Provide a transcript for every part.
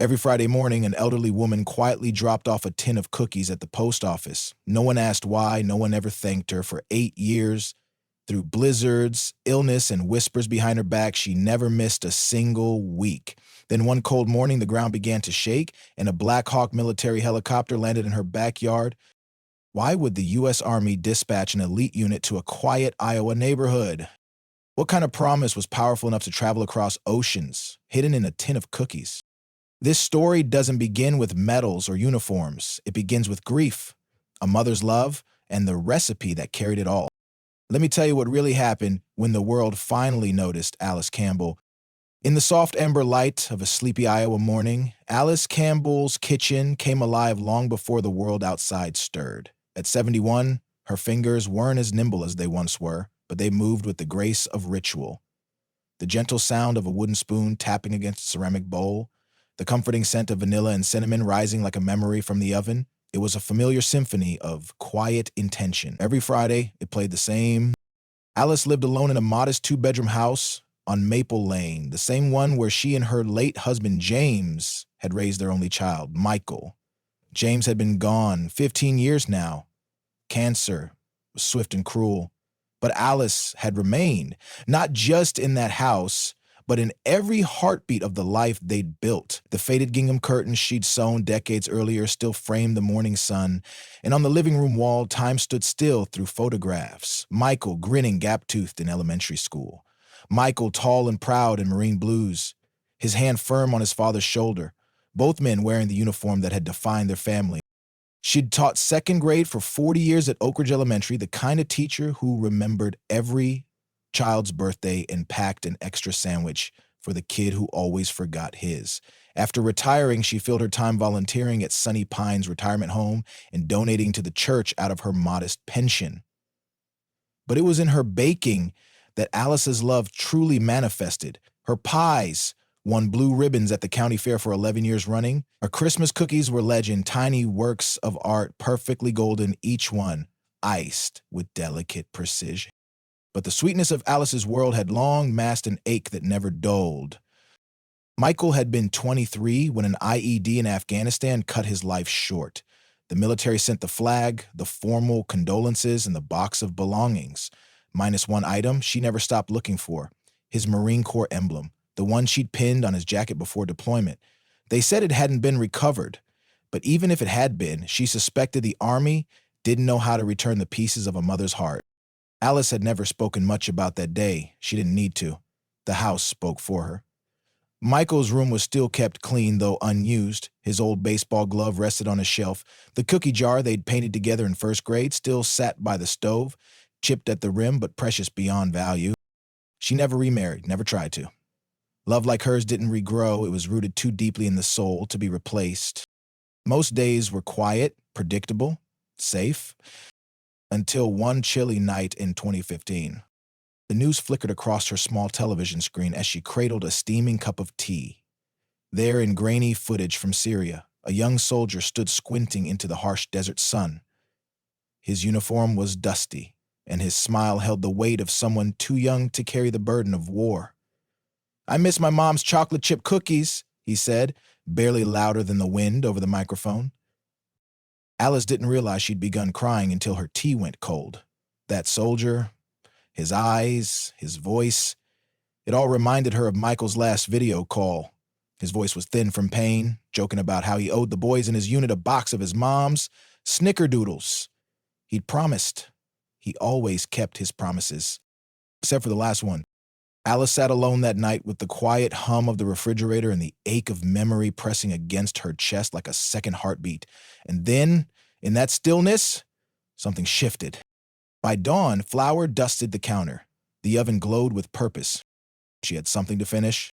Every Friday morning, an elderly woman quietly dropped off a tin of cookies at the post office. No one asked why, no one ever thanked her. For 8 years, through blizzards, illness, and whispers behind her back, she never missed a single week. Then one cold morning, the ground began to shake, and a Black Hawk military helicopter landed in her backyard. Why would the U.S. Army dispatch an elite unit to a quiet Iowa neighborhood? What kind of promise was powerful enough to travel across oceans, hidden in a tin of cookies? This story doesn't begin with medals or uniforms. It begins with grief, a mother's love, and the recipe that carried it all. Let me tell you what really happened when the world finally noticed Alice Campbell. In the soft ember light of a sleepy Iowa morning, Alice Campbell's kitchen came alive long before the world outside stirred. At 71, her fingers weren't as nimble as they once were, but they moved with the grace of ritual. The gentle sound of a wooden spoon tapping against a ceramic bowl, the comforting scent of vanilla and cinnamon rising like a memory from the oven. It was a familiar symphony of quiet intention. Every Friday, it played the same. Alice lived alone in a modest two-bedroom house on Maple Lane, the same one where she and her late husband James had raised their only child, Michael. James had been gone 15 years now. Cancer was swift and cruel. But Alice had remained, not just in that house, but in every heartbeat of the life they'd built. The faded gingham curtains she'd sewn decades earlier still framed the morning sun, and on the living room wall, time stood still through photographs. Michael grinning gap-toothed in elementary school. Michael tall and proud in marine blues, his hand firm on his father's shoulder, both men wearing the uniform that had defined their family. She'd taught second grade for 40 years at Oak Ridge Elementary, the kind of teacher who remembered every child's birthday and packed an extra sandwich for the kid who always forgot his. After retiring, she filled her time volunteering at Sunny Pines Retirement Home and donating to the church out of her modest pension. But it was in her baking that Alice's love truly manifested. Her pies won blue ribbons at the county fair for 11 years running. Her Christmas cookies were legend, tiny works of art, perfectly golden, each one iced with delicate precision. But the sweetness of Alice's world had long masked an ache that never dulled. Michael had been 23 when an IED in Afghanistan cut his life short. The military sent the flag, the formal condolences, and the box of belongings. Minus one item she never stopped looking for, his Marine Corps emblem, the one she'd pinned on his jacket before deployment. They said it hadn't been recovered, but even if it had been, she suspected the Army didn't know how to return the pieces of a mother's heart. Alice had never spoken much about that day. She didn't need to. The house spoke for her. Michael's room was still kept clean, though unused. His old baseball glove rested on a shelf. The cookie jar they'd painted together in first grade still sat by the stove, chipped at the rim but precious beyond value. She never remarried, never tried to. Love like hers didn't regrow. It was rooted too deeply in the soul to be replaced. Most days were quiet, predictable, safe, until one chilly night in 2015. The news flickered across her small television screen as she cradled a steaming cup of tea. There in grainy footage from Syria, a young soldier stood squinting into the harsh desert sun. His uniform was dusty, and his smile held the weight of someone too young to carry the burden of war. "I miss my mom's chocolate chip cookies," he said, barely louder than the wind over the microphone. Alice didn't realize she'd begun crying until her tea went cold. That soldier, his eyes, his voice, it all reminded her of Michael's last video call. His voice was thin from pain, joking about how he owed the boys in his unit a box of his mom's snickerdoodles. He'd promised. He always kept his promises, except for the last one. Alice sat alone that night with the quiet hum of the refrigerator and the ache of memory pressing against her chest like a second heartbeat. And then, in that stillness, something shifted. By dawn, flour dusted the counter. The oven glowed with purpose. She had something to finish.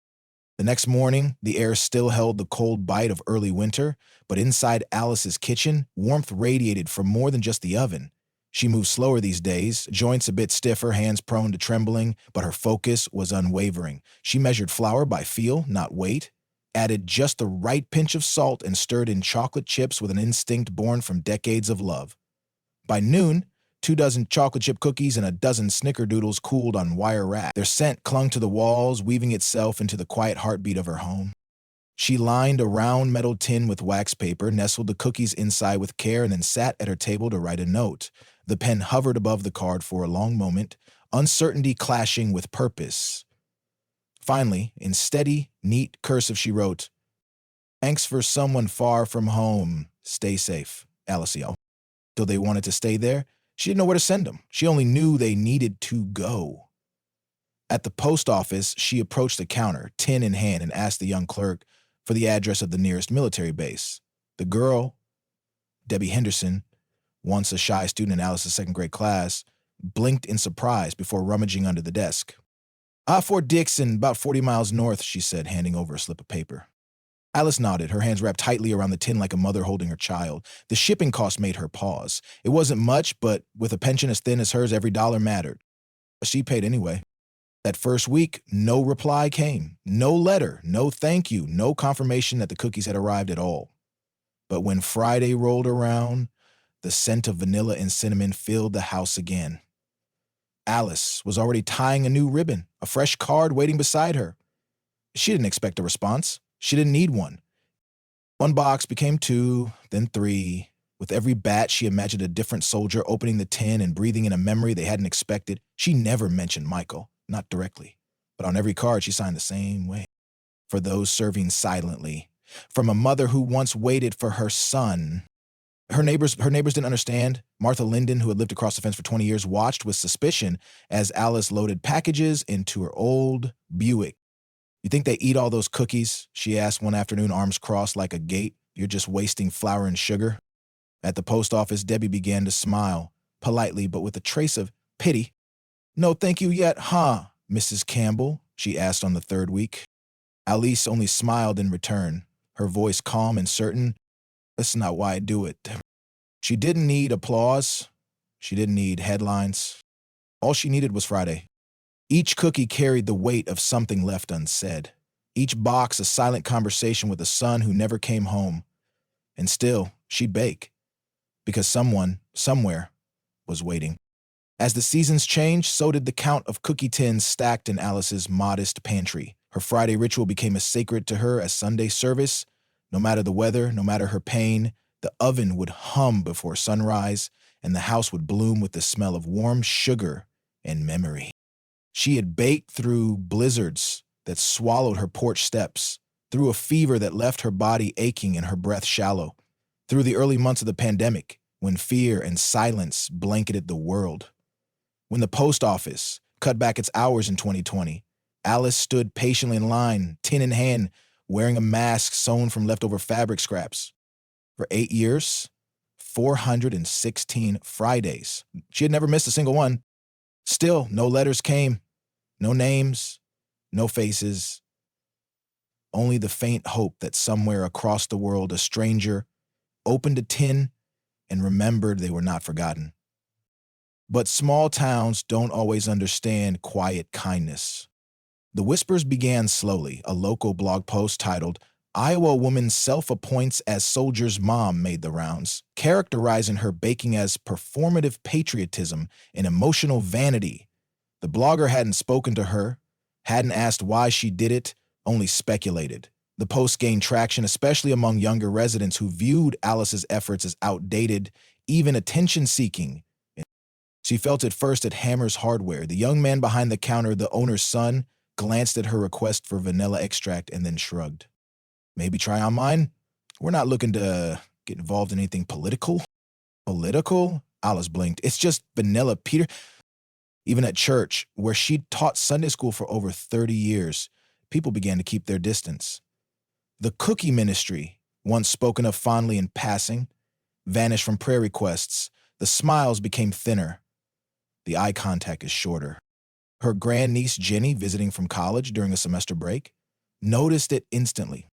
The next morning, the air still held the cold bite of early winter, but inside Alice's kitchen, warmth radiated from more than just the oven. She moved slower these days, joints a bit stiffer, hands prone to trembling, but her focus was unwavering. She measured flour by feel, not weight, added just the right pinch of salt, and stirred in chocolate chips with an instinct born from decades of love. By noon, 24 chocolate chip cookies and a dozen snickerdoodles cooled on wire rack. Their scent clung to the walls, weaving itself into the quiet heartbeat of her home. She lined a round metal tin with wax paper, nestled the cookies inside with care, and then sat at her table to write a note. The pen hovered above the card for a long moment, uncertainty clashing with purpose. Finally, in steady, neat cursive, she wrote, "Thanks for someone far from home. Stay safe, Alice." Though they wanted to stay there, she didn't know where to send them. She only knew they needed to go. At the post office, she approached the counter, tin in hand, and asked the young clerk for the address of the nearest military base. The girl, Debbie Henderson, once a shy student in Alice's second grade class, blinked in surprise before rummaging under the desk. Fort Dixon, about 40 miles north," she said, handing over a slip of paper. Alice nodded, her hands wrapped tightly around the tin like a mother holding her child. The shipping cost made her pause. It wasn't much, but with a pension as thin as hers, every dollar mattered. She paid anyway. That first week, no reply came. No letter, no thank you, no confirmation that the cookies had arrived at all. But when Friday rolled around, the scent of vanilla and cinnamon filled the house again. Alice was already tying a new ribbon, a fresh card waiting beside her. She didn't expect a response. She didn't need one. One box became two, then three. With every batch, she imagined a different soldier opening the tin and breathing in a memory they hadn't expected. She never mentioned Michael, not directly. But on every card, she signed the same way. For those serving silently. From a mother who once waited for her son. Her neighbors didn't understand. Martha Linden, who had lived across the fence for 20 years, watched with suspicion as Alice loaded packages into her old Buick. "You think they eat all those cookies?" she asked one afternoon, arms crossed like a gate. "You're just wasting flour and sugar." At the post office, Debbie began to smile, politely but with a trace of pity. "No thank you yet, huh, Mrs. Campbell?" she asked on the third week. Alice only smiled in return, her voice calm and certain. "That's not why I do it." She didn't need applause. She didn't need headlines. All she needed was Friday. Each cookie carried the weight of something left unsaid. Each box a silent conversation with a son who never came home. And still, she'd bake. Because someone, somewhere, was waiting. As the seasons changed, so did the count of cookie tins stacked in Alice's modest pantry. Her Friday ritual became as sacred to her as Sunday service. No matter the weather, no matter her pain, the oven would hum before sunrise, and the house would bloom with the smell of warm sugar and memory. She had baked through blizzards that swallowed her porch steps, through a fever that left her body aching and her breath shallow, through the early months of the pandemic, when fear and silence blanketed the world. When the post office cut back its hours in 2020, Alice stood patiently in line, tin in hand, wearing a mask sewn from leftover fabric scraps. For 8 years, 416 Fridays. She had never missed a single one. Still, no letters came. No names, no faces, only the faint hope that somewhere across the world a stranger opened a tin and remembered they were not forgotten. But small towns don't always understand quiet kindness. The whispers began slowly. A local blog post titled, "Iowa Woman Self-Appoints as Soldier's Mom" made the rounds, characterizing her baking as performative patriotism and emotional vanity. The blogger hadn't spoken to her, hadn't asked why she did it, only speculated. The post gained traction, especially among younger residents who viewed Alice's efforts as outdated, even attention-seeking. She felt it first at Hammer's Hardware. The young man behind the counter, the owner's son, glanced at her request for vanilla extract and then shrugged. "Maybe try on mine? We're not looking to get involved in anything political." "Political?" Alice blinked. "It's just vanilla, Peter." Even at church, where she'd taught Sunday school for over 30 years, people began to keep their distance. The cookie ministry, once spoken of fondly in passing, vanished from prayer requests. The smiles became thinner. The eye contact is shorter. Her grandniece Jenny, visiting from college during a semester break, noticed it instantly.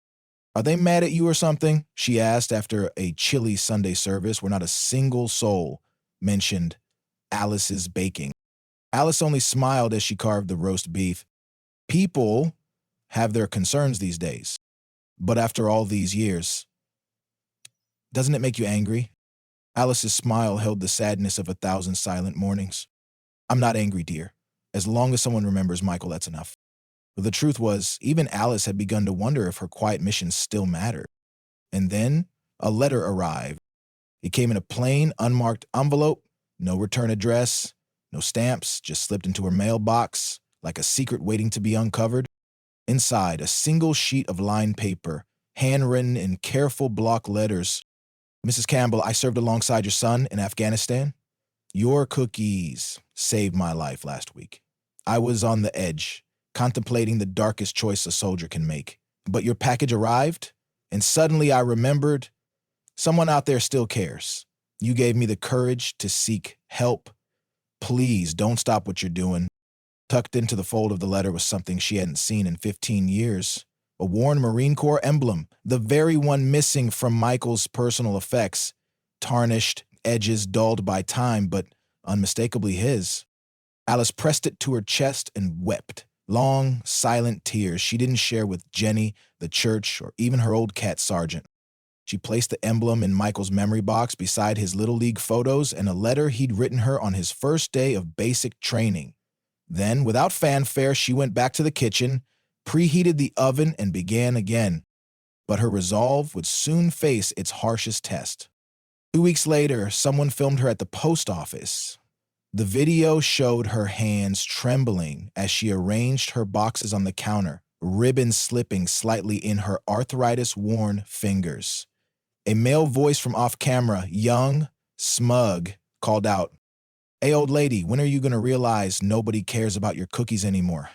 "Are they mad at you or something?" she asked after a chilly Sunday service where not a single soul mentioned Alice's baking. Alice only smiled as she carved the roast beef. People have their concerns these days. But after all these years, doesn't it make you angry? Alice's smile held the sadness of 1,000 silent mornings. "I'm not angry, dear. As long as someone remembers Michael, that's enough." But the truth was, even Alice had begun to wonder if her quiet mission still mattered. And then a letter arrived. It came in a plain, unmarked envelope, no return address, no stamps, just slipped into her mailbox like a secret waiting to be uncovered. Inside, a single sheet of lined paper, handwritten in careful block letters. Mrs. Campbell, I served alongside your son in Afghanistan. Your cookies saved my life last week. I was on the edge, contemplating the darkest choice a soldier can make. But your package arrived, and suddenly I remembered someone out there still cares. You gave me the courage to seek help. Please don't stop what you're doing. Tucked into the fold of the letter was something she hadn't seen in 15 years. A worn Marine Corps emblem, the very one missing from Michael's personal effects. Tarnished, edges dulled by time, but unmistakably his. Alice pressed it to her chest and wept. Long, silent tears she didn't share with Jenny, the church, or even her old cat Sergeant. She placed the emblem in Michael's memory box beside his Little League photos and a letter he'd written her on his first day of basic training. Then, without fanfare, she went back to the kitchen, preheated the oven, and began again. But her resolve would soon face its harshest test. 2 weeks later, someone filmed her at the post office. The video showed her hands trembling as she arranged her boxes on the counter, ribbons slipping slightly in her arthritis-worn fingers. A male voice from off-camera, young, smug, called out, "Hey, old lady, when are you going to realize nobody cares about your cookies anymore?"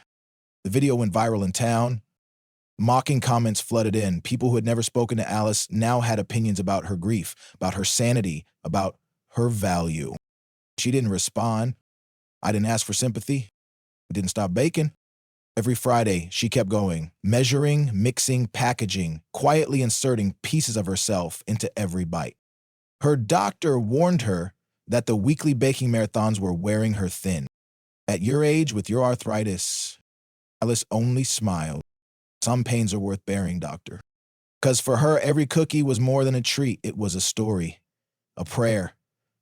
The video went viral in town. Mocking comments flooded in. People who had never spoken to Alice now had opinions about her grief, about her sanity, about her value. She didn't respond. I didn't ask for sympathy. It didn't stop baking. Every Friday, she kept going, measuring, mixing, packaging, quietly inserting pieces of herself into every bite. Her doctor warned her that the weekly baking marathons were wearing her thin. At your age, with your arthritis, Alice only smiled. Some pains are worth bearing, doctor. Because for her, every cookie was more than a treat. It was a story, a prayer,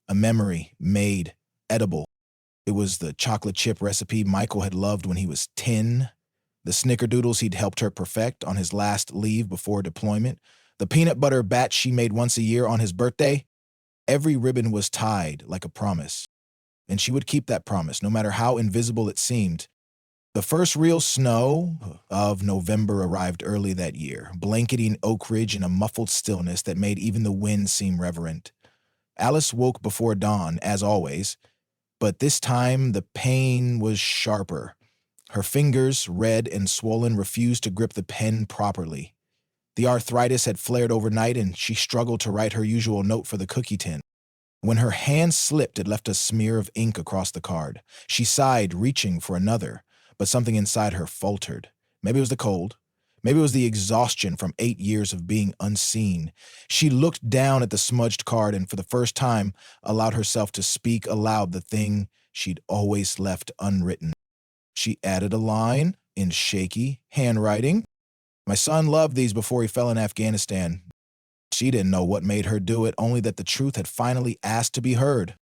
a memory made edible. It was the chocolate chip recipe Michael had loved when he was 10, the snickerdoodles he'd helped her perfect on his last leave before deployment, the peanut butter batch she made once a year on his birthday. Every ribbon was tied like a promise, and she would keep that promise, no matter how invisible it seemed. The first real snow of November arrived early that year, blanketing Oak Ridge in a muffled stillness that made even the wind seem reverent. Alice woke before dawn, as always, but this time the pain was sharper. Her fingers, red and swollen, refused to grip the pen properly. The arthritis had flared overnight, and she struggled to write her usual note for the cookie tin. When her hand slipped, it left a smear of ink across the card. She sighed, reaching for another, but something inside her faltered. Maybe it was the cold. Maybe it was the exhaustion from 8 years of being unseen. She looked down at the smudged card and for the first time allowed herself to speak aloud the thing she'd always left unwritten. She added a line in shaky handwriting. My son loved these before he fell in Afghanistan. She didn't know what made her do it, only that the truth had finally asked to be heard.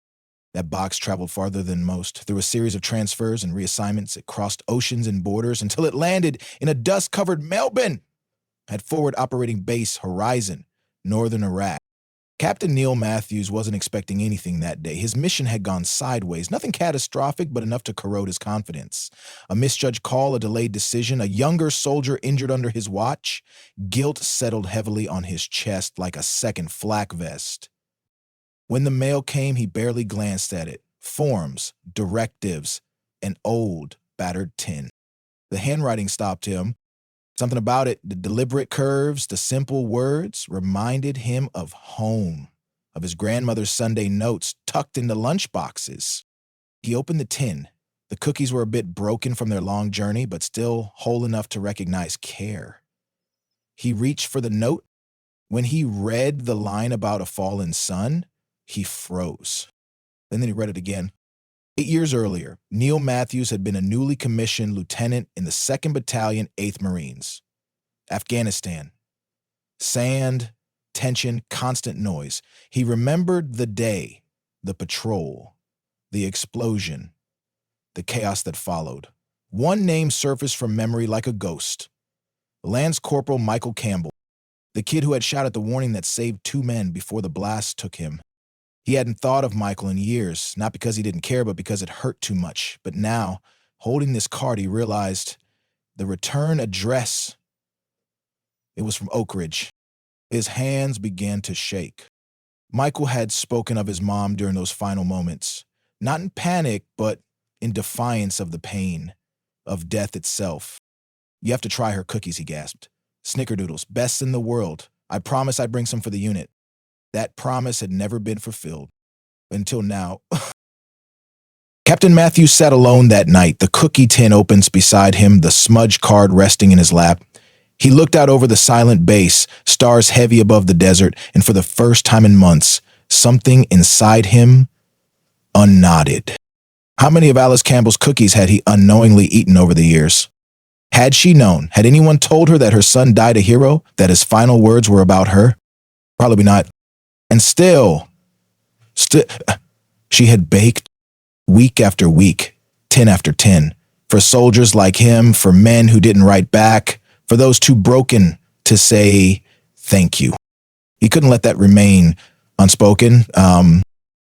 That box traveled farther than most. Through a series of transfers and reassignments, it crossed oceans and borders until it landed in a dust-covered Melbourne at Forward Operating Base Horizon, northern Iraq. Captain Neil Matthews wasn't expecting anything that day. His mission had gone sideways, nothing catastrophic, but enough to corrode his confidence. A misjudged call, a delayed decision, a younger soldier injured under his watch. Guilt settled heavily on his chest like a second flak vest. When the mail came, he barely glanced at it. Forms, directives, an old, battered tin. The handwriting stopped him. Something about it, the deliberate curves, the simple words, reminded him of home, of his grandmother's Sunday notes tucked into lunchboxes. He opened the tin. The cookies were a bit broken from their long journey, but still whole enough to recognize care. He reached for the note. When he read the line about a fallen son, he froze. And then he read it again. 8 years earlier, Neil Matthews had been a newly commissioned lieutenant in the 2nd Battalion, 8th Marines. Afghanistan. Sand, tension, constant noise. He remembered the day, the patrol, the explosion, the chaos that followed. One name surfaced from memory like a ghost: Lance Corporal Michael Campbell, the kid who had shouted the warning that saved 2 men before the blast took him. He hadn't thought of Michael in years, not because he didn't care, but because it hurt too much. But now, holding this card, he realized the return address. It was from Oak Ridge. His hands began to shake. Michael had spoken of his mom during those final moments, not in panic, but in defiance of the pain, of death itself. "You have to try her cookies," he gasped. "Snickerdoodles, best in the world. I promise I'd bring some for the unit." That promise had never been fulfilled. Until now. Captain Matthews sat alone that night, the cookie tin open beside him, the smudge card resting in his lap. He looked out over the silent base, stars heavy above the desert, and for the first time in months, something inside him unnodded. How many of Alice Campbell's cookies had he unknowingly eaten over the years? Had she known? Had anyone told her that her son died a hero, that his final words were about her? Probably not. And still, she had baked week after week, tin after tin, for soldiers like him, for men who didn't write back, for those too broken to say thank you. He couldn't let that remain unspoken.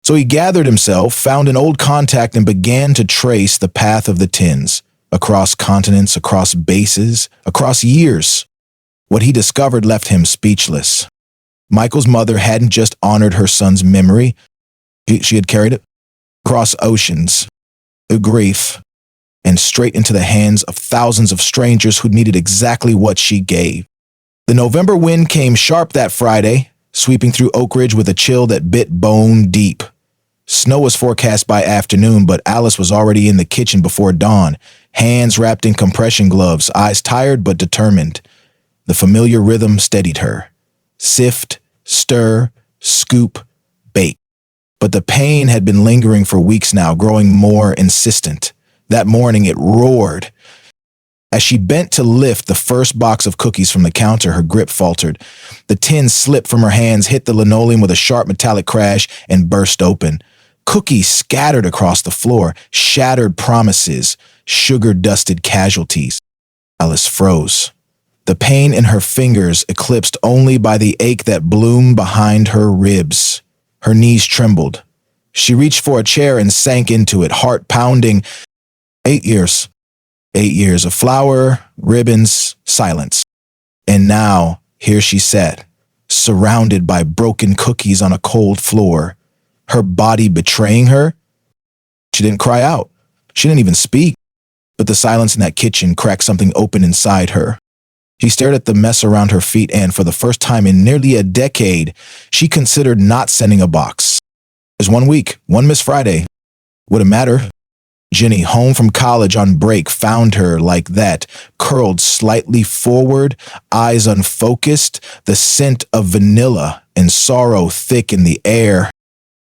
So he gathered himself, found an old contact, and began to trace the path of the tins, across continents, across bases, across years. What he discovered left him speechless. Michael's mother hadn't just honored her son's memory, she had carried it across oceans, a grief, and straight into the hands of thousands of strangers who needed exactly what she gave. The November wind came sharp that Friday, sweeping through Oak Ridge with a chill that bit bone deep. Snow was forecast by afternoon, but Alice was already in the kitchen before dawn, hands wrapped in compression gloves, eyes tired but determined. The familiar rhythm steadied her. Sift, stir, scoop, bake. But the pain had been lingering for weeks now, growing more insistent. That morning it roared. As she bent to lift the first box of cookies from the counter, her grip faltered. The tin slipped from her hands, hit the linoleum with a sharp metallic crash, and burst open. Cookies scattered across the floor, shattered promises, sugar-dusted casualties. Alice froze. The pain in her fingers eclipsed only by the ache that bloomed behind her ribs. Her knees trembled. She reached for a chair and sank into it, heart pounding. 8 years. 8 years of flour, ribbons, silence. And now, here she sat, surrounded by broken cookies on a cold floor, her body betraying her. She didn't cry out. She didn't even speak. But the silence in that kitchen cracked something open inside her. She stared at the mess around her feet and, for the first time in nearly a decade, she considered not sending a box. There's 1 week, one missed Friday. Would it matter? Jenny, home from college on break, found her like that, curled slightly forward, eyes unfocused, the scent of vanilla and sorrow thick in the air.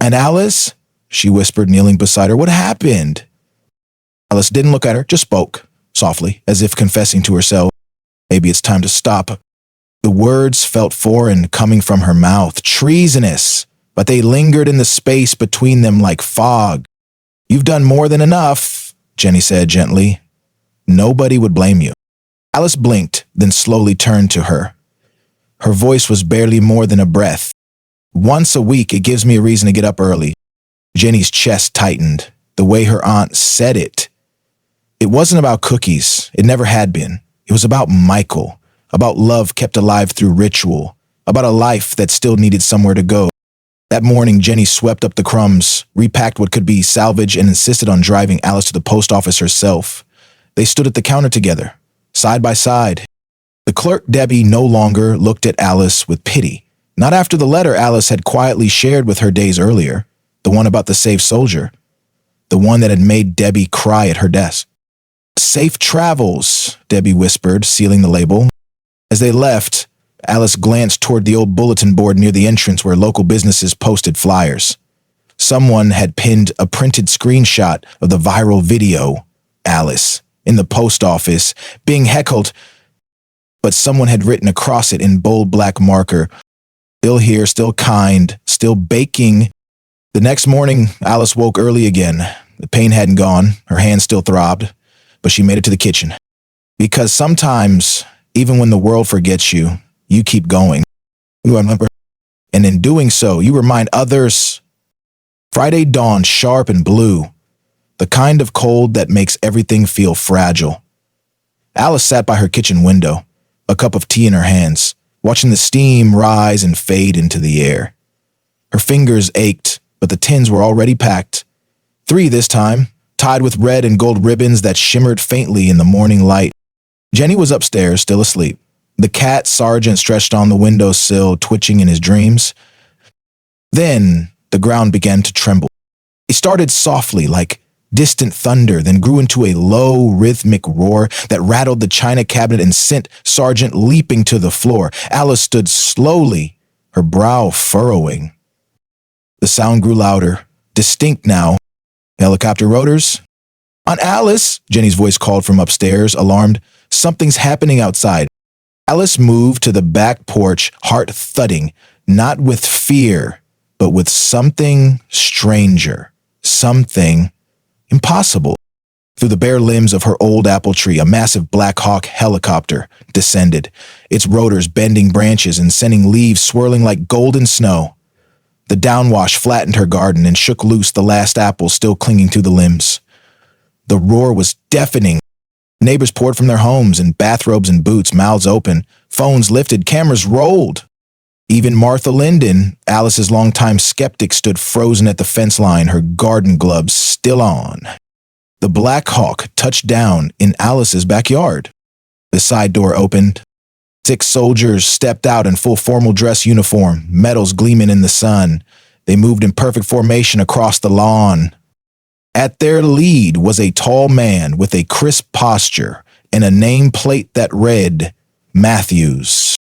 "And Alice?" she whispered, kneeling beside her. "What happened?" Alice didn't look at her, just spoke, softly, as if confessing to herself. Maybe it's time to stop. The words felt foreign coming from her mouth, treasonous, but they lingered in the space between them like fog. "You've done more than enough," Jenny said gently. "Nobody would blame you." Alice blinked, then slowly turned to her. Her voice was barely more than a breath. "Once a week, it gives me a reason to get up early." Jenny's chest tightened, the way her aunt said it. It wasn't about cookies. It never had been. It was about Michael, about love kept alive through ritual, about a life that still needed somewhere to go. That morning, Jenny swept up the crumbs, repacked what could be salvage, and insisted on driving Alice to the post office herself. They stood at the counter together, side by side. The clerk, Debbie, no longer looked at Alice with pity. Not after the letter Alice had quietly shared with her days earlier, the one about the saved soldier, the one that had made Debbie cry at her desk. "Safe travels," Debbie whispered, sealing the label. As they left, Alice glanced toward the old bulletin board near the entrance where local businesses posted flyers. Someone had pinned a printed screenshot of the viral video, Alice, in the post office, being heckled, but someone had written across it in bold black marker, "Still here, still kind, still baking." The next morning, Alice woke early again. The pain hadn't gone. Her hand still throbbed. but she made it to the kitchen. Because sometimes, even when the world forgets you, you keep going. And in doing so, you remind others. Friday dawned sharp and blue, the kind of cold that makes everything feel fragile. Alice sat by her kitchen window, a cup of tea in her hands, watching the steam rise and fade into the air. Her fingers ached, but the tins were already packed. 3 this time, tied with red and gold ribbons that shimmered faintly in the morning light. Jenny was upstairs, still asleep. The cat Sergeant stretched on the windowsill, twitching in his dreams. Then the ground began to tremble. It started softly, like distant thunder, then grew into a low, rhythmic roar that rattled the china cabinet and sent Sergeant leaping to the floor. Alice stood slowly, her brow furrowing. The sound grew louder, distinct now. Helicopter rotors? Aunt Alice, Jenny's voice called from upstairs, alarmed. Something's happening outside. Alice moved to the back porch, heart thudding, not with fear, but with something stranger, something impossible. Through the bare limbs of her old apple tree, a massive Black Hawk helicopter descended, its rotors bending branches and sending leaves swirling like golden snow. The downwash flattened her garden and shook loose the last apples still clinging to the limbs. The roar was deafening. Neighbors poured from their homes in bathrobes and boots, mouths open, phones lifted, cameras rolled. Even Martha Linden, Alice's longtime skeptic, stood frozen at the fence line, her garden gloves still on. The Black Hawk touched down in Alice's backyard. The side door opened. 6 soldiers stepped out in full formal dress uniform, medals gleaming in the sun. They moved in perfect formation across the lawn. At their lead was a tall man with a crisp posture and a nameplate that read, Matthews.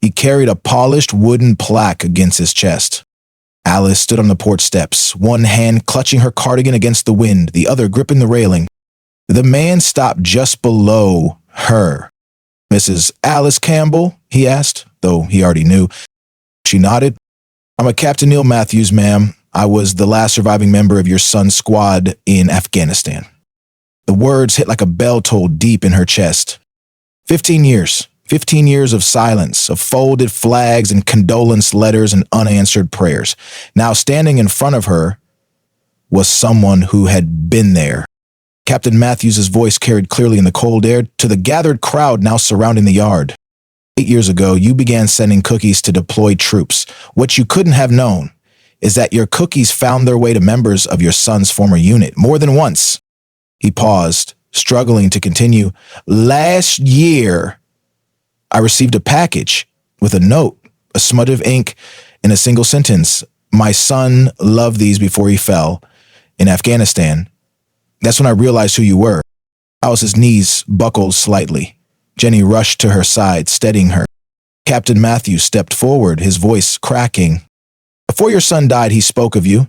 He carried a polished wooden plaque against his chest. Alice stood on the porch steps, one hand clutching her cardigan against the wind, the other gripping the railing. The man stopped just below her. Mrs. Alice Campbell? He asked, though he already knew. She nodded. I'm a Captain Neil Matthews, ma'am. I was the last surviving member of your son's squad in Afghanistan. The words hit like a bell toll deep in her chest. 15 years. 15 years of silence, of folded flags and condolence letters and unanswered prayers. Now standing in front of her was someone who had been there. Captain Matthews' voice carried clearly in the cold air to the gathered crowd now surrounding the yard. 8 years ago, you began sending cookies to deployed troops. What you couldn't have known is that your cookies found their way to members of your son's former unit more than once. He paused, struggling to continue. Last year, I received a package with a note, a smudge of ink, and a single sentence. My son loved these before he fell in Afghanistan. That's when I realized who you were. Alice's knees buckled slightly. Jenny rushed to her side, steadying her. Captain Matthews stepped forward, his voice cracking. Before your son died, he spoke of you.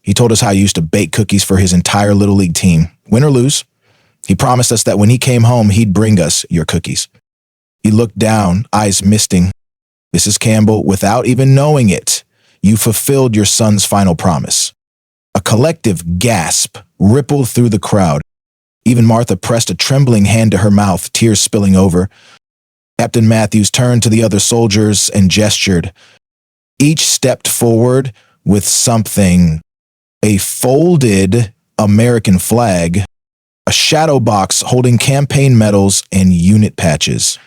He told us how you used to bake cookies for his entire Little League team, win or lose. He promised us that when he came home, he'd bring us your cookies. He looked down, eyes misting. Mrs. Campbell, without even knowing it, you fulfilled your son's final promise. A collective gasp rippled through the crowd. Even Martha pressed a trembling hand to her mouth, tears spilling over. Captain Matthews turned to the other soldiers and gestured. Each stepped forward with something, a folded American flag, a shadow box holding campaign medals and unit patches,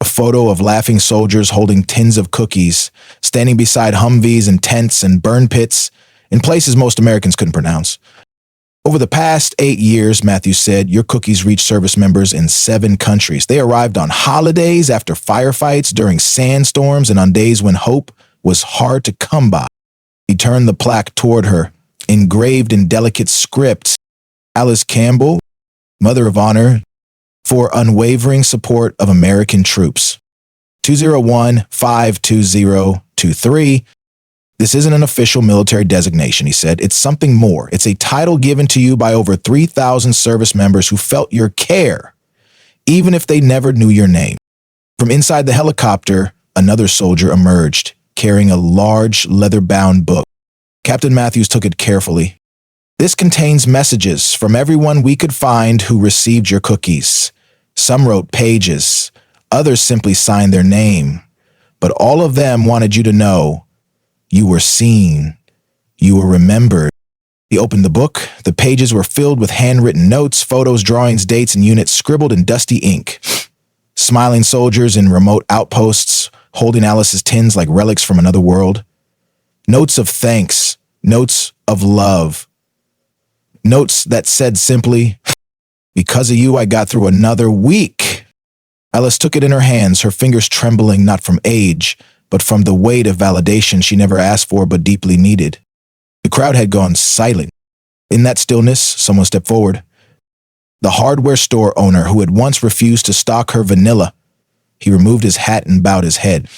a photo of laughing soldiers holding tins of cookies, standing beside Humvees and tents and burn pits in places most Americans couldn't pronounce. Over the past 8 years, Matthews said, your cookies reached service members in 7 countries. They arrived on holidays, after firefights, during sandstorms, and on days when hope was hard to come by. He turned the plaque toward her, engraved in delicate script, Alice Campbell, Mother of Honor, for unwavering support of American troops. 201-52023. This isn't an official military designation, he said. It's something more. It's a title given to you by over 3,000 service members who felt your care, even if they never knew your name. From inside the helicopter, another soldier emerged, carrying a large leather-bound book. Captain Matthews took it carefully. This contains messages from everyone we could find who received your cookies. Some wrote pages, others simply signed their name, but all of them wanted you to know you were seen, you were remembered. He opened the book. The pages were filled with handwritten notes, photos, drawings, dates, and units scribbled in dusty ink. Smiling soldiers in remote outposts, holding Alice's tins like relics from another world. Notes of thanks, notes of love. Notes that said simply, "Because of you, I got through another week." Alice took it in her hands, her fingers trembling not from age, but from the weight of validation she never asked for but deeply needed. The crowd had gone silent. In that stillness, someone stepped forward. The hardware store owner who had once refused to stock her vanilla. He removed his hat and bowed his head.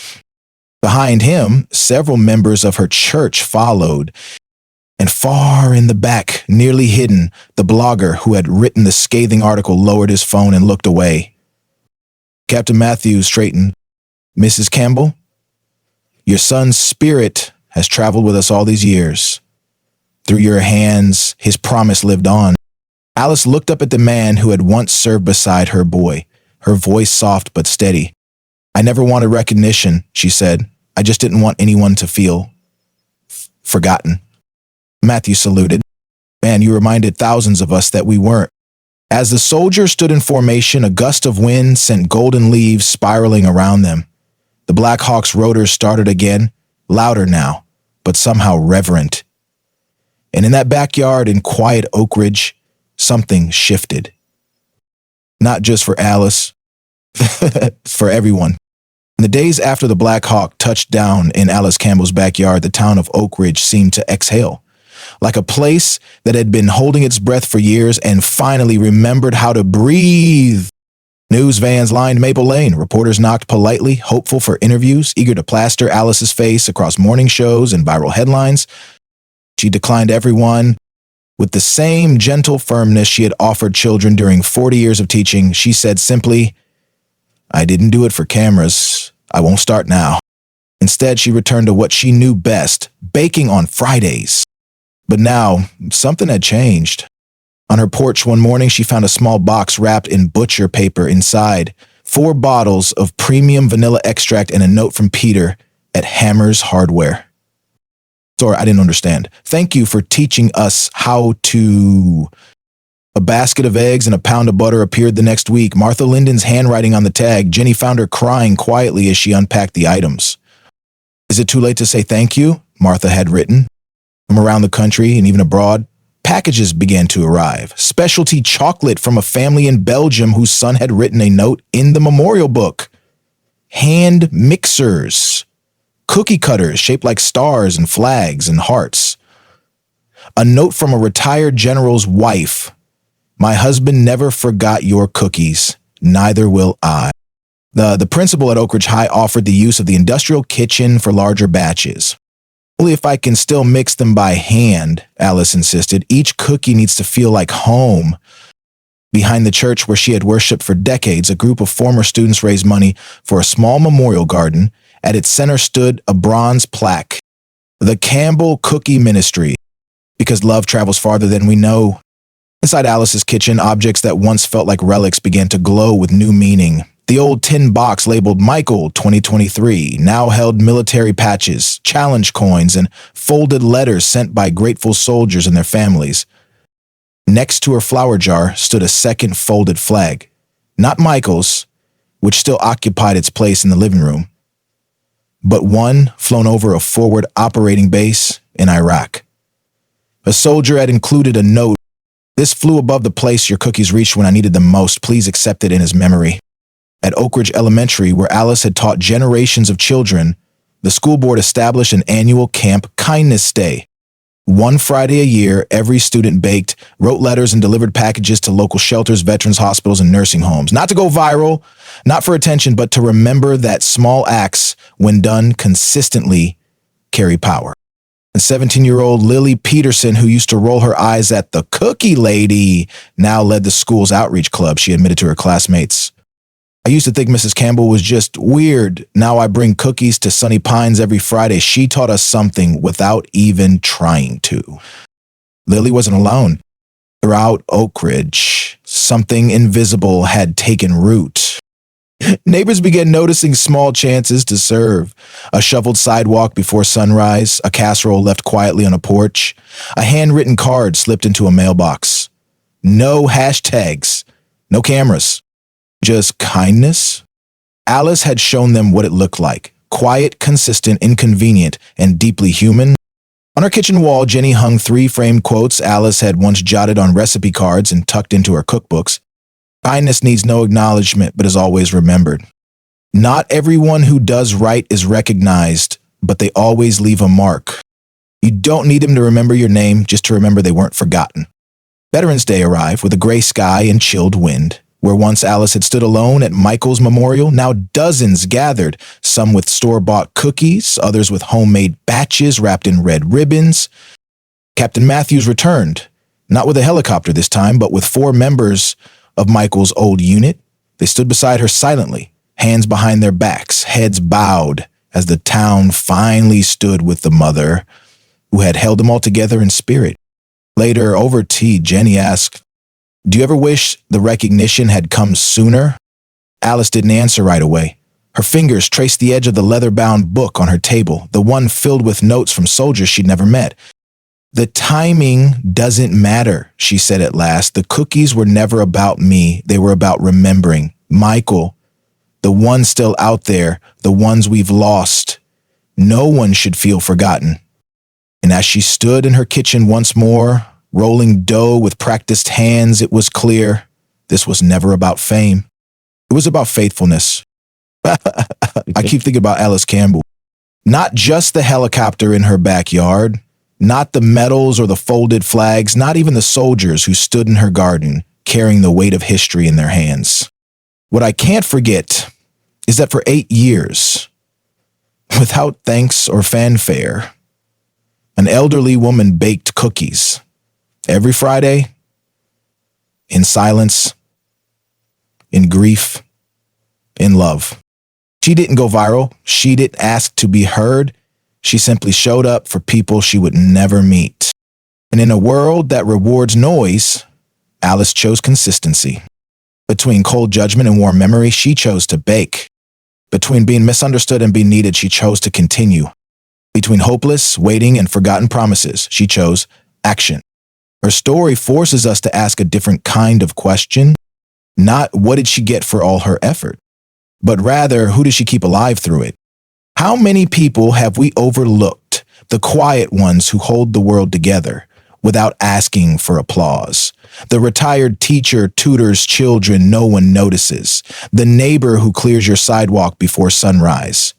Behind him, several members of her church followed. And far in the back, nearly hidden, the blogger who had written the scathing article lowered his phone and looked away. Captain Matthews straightened. "Mrs. Campbell, your son's spirit has traveled with us all these years. Through your hands, his promise lived on." Alice looked up at the man who had once served beside her boy, her voice soft but steady. "I never wanted recognition," she said. "I just didn't want anyone to feel forgotten." Matthew saluted. "Man, you reminded thousands of us that we weren't." As the soldiers stood in formation, a gust of wind sent golden leaves spiraling around them. The Black Hawk's rotors started again, louder now, but somehow reverent. And in that backyard in quiet Oak Ridge, something shifted. Not just for Alice, for everyone. In the days after the Black Hawk touched down in Alice Campbell's backyard, the town of Oak Ridge seemed to exhale, like a place that had been holding its breath for years and finally remembered how to breathe. News vans lined Maple Lane. Reporters knocked politely, hopeful for interviews, eager to plaster Alice's face across morning shows and viral headlines. She declined everyone. With the same gentle firmness she had offered children during 40 years of teaching, she said simply, "I didn't do it for cameras. I won't start now." Instead, she returned to what she knew best, baking on Fridays. But now, something had changed. On her porch one morning, she found a small box wrapped in butcher paper inside, 4 bottles of premium vanilla extract and a note from Peter at Hammer's Hardware. "Sorry, I didn't understand. Thank you for teaching us how to..." A basket of eggs and a pound of butter appeared the next week, Martha Linden's handwriting on the tag. Jenny found her crying quietly as she unpacked the items. "Is it too late to say thank you?" Martha had written. From around the country and even abroad, packages began to arrive. Specialty chocolate from a family in Belgium whose son had written a note in the memorial book. Hand mixers. Cookie cutters shaped like stars and flags and hearts. A note from a retired general's wife. "My husband never forgot your cookies. Neither will I." The principal at Oak Ridge High offered the use of the industrial kitchen for larger batches. "Only if I can still mix them by hand," Alice insisted. "Each cookie needs to feel like home." Behind the church where she had worshipped for decades, a group of former students raised money for a small memorial garden. At its center stood a bronze plaque. "The Campbell Cookie Ministry," because love travels farther than we know. Inside Alice's kitchen, objects that once felt like relics began to glow with new meaning. The old tin box labeled Michael 2023 now held military patches, challenge coins, and folded letters sent by grateful soldiers and their families. Next to her flower jar stood a second folded flag, not Michael's, which still occupied its place in the living room, but one flown over a forward operating base in Iraq. A soldier had included a note. "This flew above the place your cookies reached when I needed them most. Please accept it in his memory." At Oak Ridge Elementary, where Alice had taught generations of children, the school board established an annual Camp Kindness Day. One Friday a year, every student baked, wrote letters, and delivered packages to local shelters, veterans, hospitals, and nursing homes. Not to go viral, not for attention, but to remember that small acts, when done consistently, carry power. And 17-year-old Lily Peterson, who used to roll her eyes at the cookie lady, now led the school's outreach club, she admitted to her classmates. "I used to think Mrs. Campbell was just weird. Now I bring cookies to Sunny Pines every Friday. She taught us something without even trying to." Lily wasn't alone. Throughout Oak Ridge, something invisible had taken root. Neighbors began noticing small chances to serve. A shoveled sidewalk before sunrise, a casserole left quietly on a porch, a handwritten card slipped into a mailbox. No hashtags, no cameras, just kindness. Alice had shown them what it looked like: quiet, consistent, inconvenient, and deeply human. On her kitchen wall, Jenny hung 3 framed quotes Alice had once jotted on recipe cards and tucked into her cookbooks. Kindness needs no acknowledgement, but is always remembered. Not everyone who does right is recognized, but they always leave a mark. You don't need them to remember your name, just to remember they weren't forgotten. Veterans Day arrived with a gray sky and chilled wind. Where once Alice had stood alone at Michael's memorial, now dozens gathered, some with store-bought cookies, others with homemade batches wrapped in red ribbons. Captain Matthews returned, not with a helicopter this time, but with 4 members of Michael's old unit. They stood beside her silently, hands behind their backs, heads bowed, as the town finally stood with the mother who had held them all together in spirit. Later, over tea, Jenny asked, "Do you ever wish the recognition had come sooner?" Alice didn't answer right away. Her fingers traced the edge of the leather-bound book on her table, the one filled with notes from soldiers she'd never met. "The timing doesn't matter," she said at last. "The cookies were never about me. They were about remembering Michael, the ones still out there, the ones we've lost. No one should feel forgotten." And as she stood in her kitchen once more, rolling dough with practiced hands, it was clear this was never about fame. It was about faithfulness. I keep thinking about Alice Campbell. Not just the helicopter in her backyard, not the medals or the folded flags, not even the soldiers who stood in her garden, carrying the weight of history in their hands. What I can't forget is that for 8 years, without thanks or fanfare, an elderly woman baked cookies every Friday, in silence, in grief, in love. She didn't go viral. She didn't ask to be heard. She simply showed up for people she would never meet. And in a world that rewards noise, Alice chose consistency. Between cold judgment and warm memory, she chose to bake. Between being misunderstood and being needed, she chose to continue. Between hopeless, waiting, and forgotten promises, she chose action. Her story forces us to ask a different kind of question. Not what did she get for all her effort, but rather who did she keep alive through it? How many people have we overlooked, the quiet ones who hold the world together without asking for applause? The retired teacher tutors children no one notices. The neighbor who clears your sidewalk before sunrise.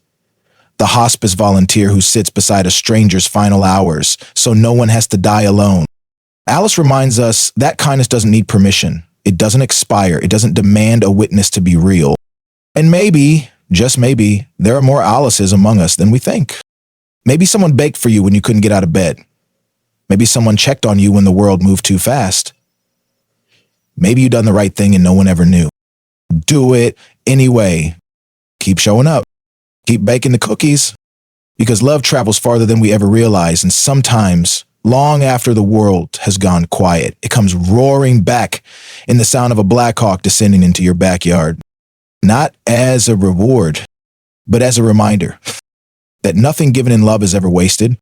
The hospice volunteer who sits beside a stranger's final hours so no one has to die alone. Alice reminds us that kindness doesn't need permission. It doesn't expire. It doesn't demand a witness to be real. And maybe, just maybe, there are more Alices among us than we think. Maybe someone baked for you when you couldn't get out of bed. Maybe someone checked on you when the world moved too fast. Maybe you done the right thing and no one ever knew. Do it anyway. Keep showing up. Keep baking the cookies. Because love travels farther than we ever realize, and sometimes, long after the world has gone quiet, it comes roaring back in the sound of a Black Hawk descending into your backyard. Not as a reward, but as a reminder that nothing given in love is ever wasted.